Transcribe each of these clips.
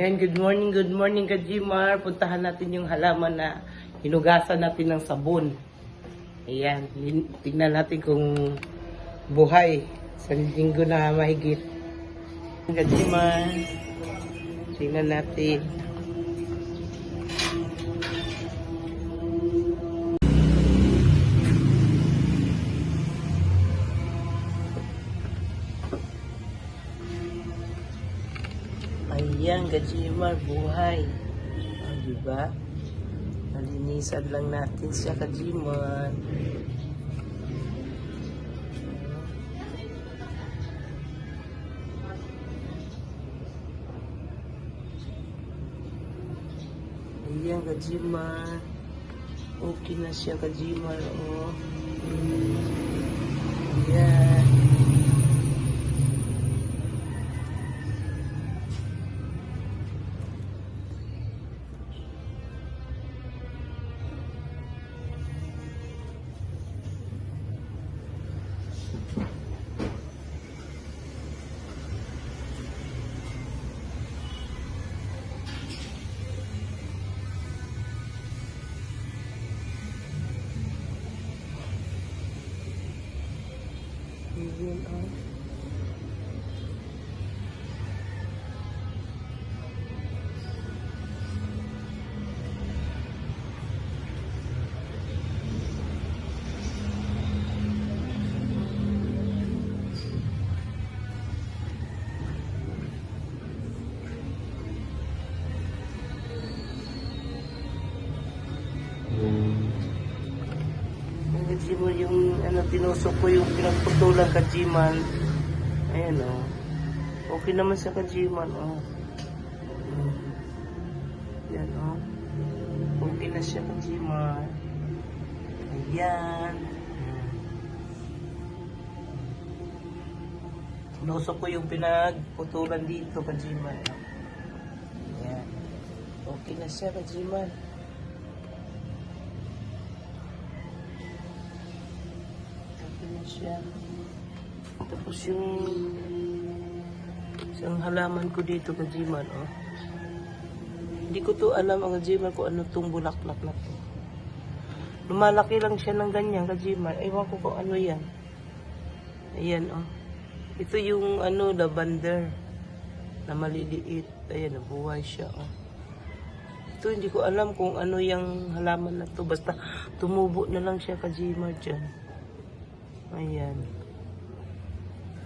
Ayan, good morning Kajimar. Puntahan natin yung halaman na hinugasan natin ng sabon. Ayan, tingnan natin kung buhay sa linggo na mahigit. Kajimar, tingnan natin. Ayan, Kajimar, buhay. O, diba? Nalinisan lang natin siya, Kajimar. Ayan, Kajimar. Okay na siya, Kajimar. O. Ayan. Ayan, o. Kajimar, yung tinusok ko yung pinagputulan Kajimar. Ayan, o. Okay naman sa Kajimar, o. Ayan, o. Okay na siya, Kajimar. Ayan. Tinusok ko yung pinagputulan dito, Kajimar. Ayan. Okay na siya, Kajimar. Siya. Tapos yung isang halaman ko dito, Kajimar, oh. Hindi ko to alam, Kajimar, kung ano tong bulaklak na to. Lumalaki lang siya ng ganyan, Kajimar. Ewan ko kung ano yan. Ayan, oh. Ito yung lavender na maliliit. Ayan, nabuhay siya, oh. Ito, hindi ko alam kung ano yung halaman na to. Basta tumubo na lang siya, Kajimar, dyan. Ayan.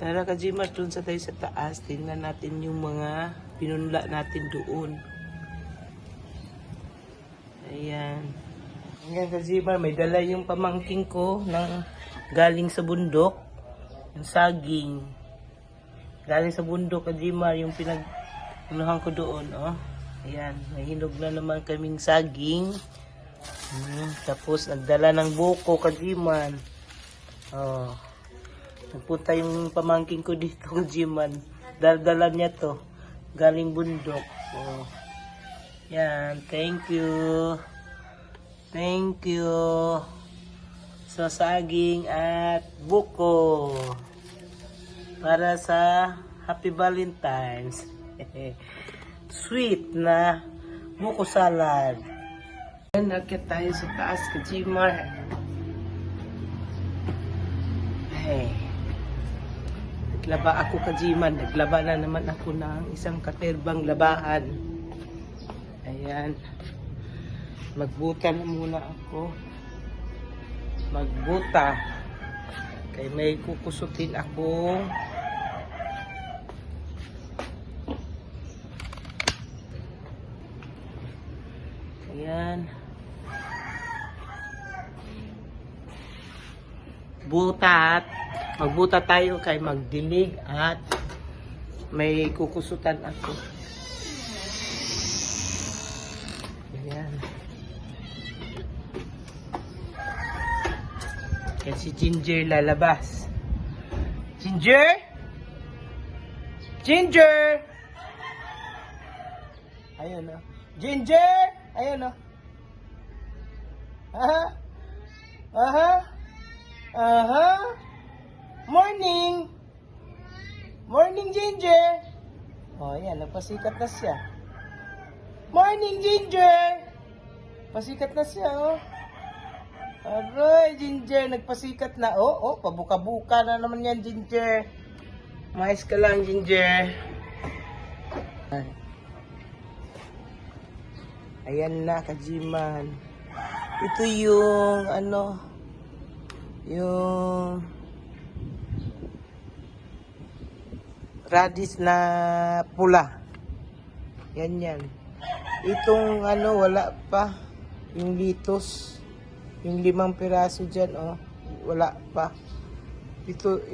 Tara, Kajimar, dun sa tayo sa taas. Tingnan natin yung mga pinunla natin doon. Ayan. Ayan, Kajimar, may dala yung pamangking ko ng galing sa bundok. Yung saging. Galing sa bundok, Kajimar, yung pinagpunuhan ko doon, oh. Ayan, may hinog na naman kaming saging. Tapos, nagdala ng buko, Kajimar. Oh. Nagpunta yung pamangking ko dito, Kajimar. Daldala niya to. Galing bundok. Oh. Yan. Thank you. Thank you. Sa saging at buko. Para sa Happy Valentine's. Sweet na buko salad. Nakit tayo sa taas, Kajimar. Hey. Naglaba ako, Kajimar. Naglaba na naman ako ng isang katerbang labahan. Ayan. Magbuta na muna ako. Magbuta. Kaya may kukusutin ako. Ayan. Magbuta tayo kay magdilig at may kukusutan ako. Ayan. Kaya si Ginger lalabas. Ginger? Ginger! Ayun, o. Ginger! Ayun, o. Aha! Aha! Aha! Morning! Morning, Ginger! O, ayan. Nagpasikat na siya. Morning, Ginger! Pasikat na siya, oh. Aray, Ginger, nagpasikat na. Oh, pabuka-buka na naman yan, Ginger. Mais ka lang, Ginger. Ayan na, Kajiman. Ito yung, yung radish na pula. Yan. Itong, wala pa. Yung litos. Yung 5 piraso dyan, wala pa. Ito,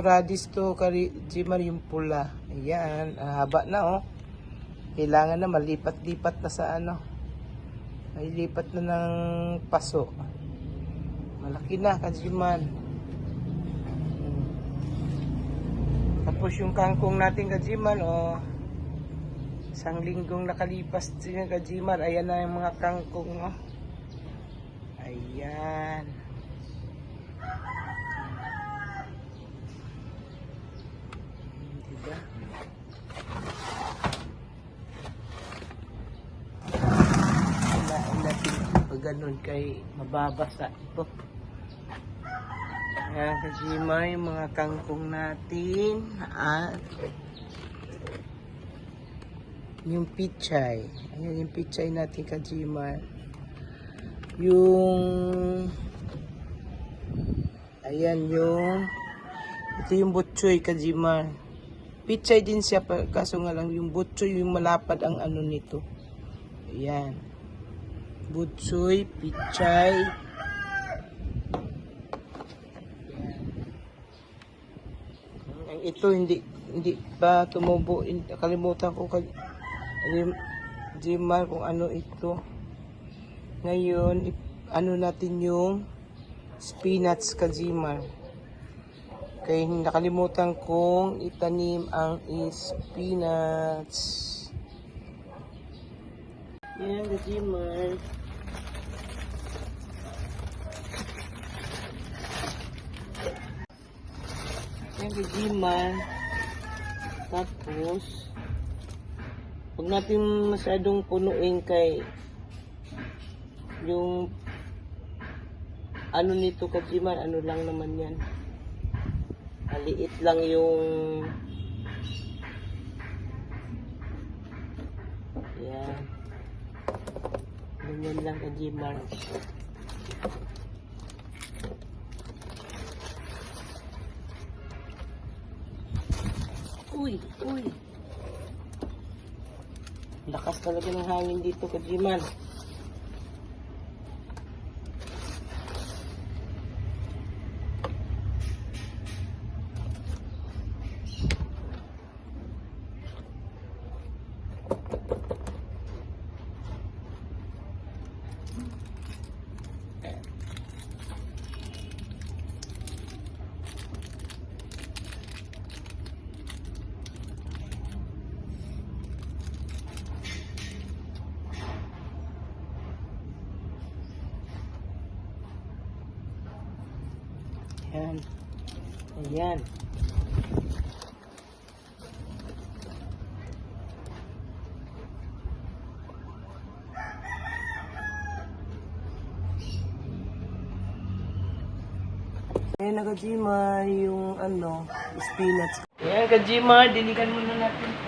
radish to, Kajiman, yung pula. Ayan, haba na, Kailangan na malipat-lipat na sa May lipat na ng paso. Malaki na, Kajiman. Tapos yung kangkong natin, Kajiman, isang linggong nakalipas din, Kajiman. Ayan na yung mga kangkong, Ayan. Diba? Kailangan natin pag ganun kay mababasa ito. Ayan, Kajima, yung mga kangkong natin at yung pichay. Ayan yung pichay natin, Kajima. Ito yung butchoy, Kajima. Pichay din siya, kaso nga lang yung butchoy, yung malapad ang nito. Ayan. Butchoy, pichay. Ayan. Ito hindi pa tumubo. Kalimutan ko, Kajima, kung ano ito. Ngayon, natin yung spinach, Kajima. Kaya nakalimutan kong itanim ang spinach. Yan, Kajima. Yan, Kajima. Tapos, huwag natin masyadong punuin kay yung nito, Kajima, lang naman yan. Maliit lang yung yan. Ganyan lang, Kajima. Uy. Lakas talaga ng hangin dito, Kajima. Ayan. Ayan. Ayan na, Kajima, yung spinach. Ayan, Kajima, diligan muna natin.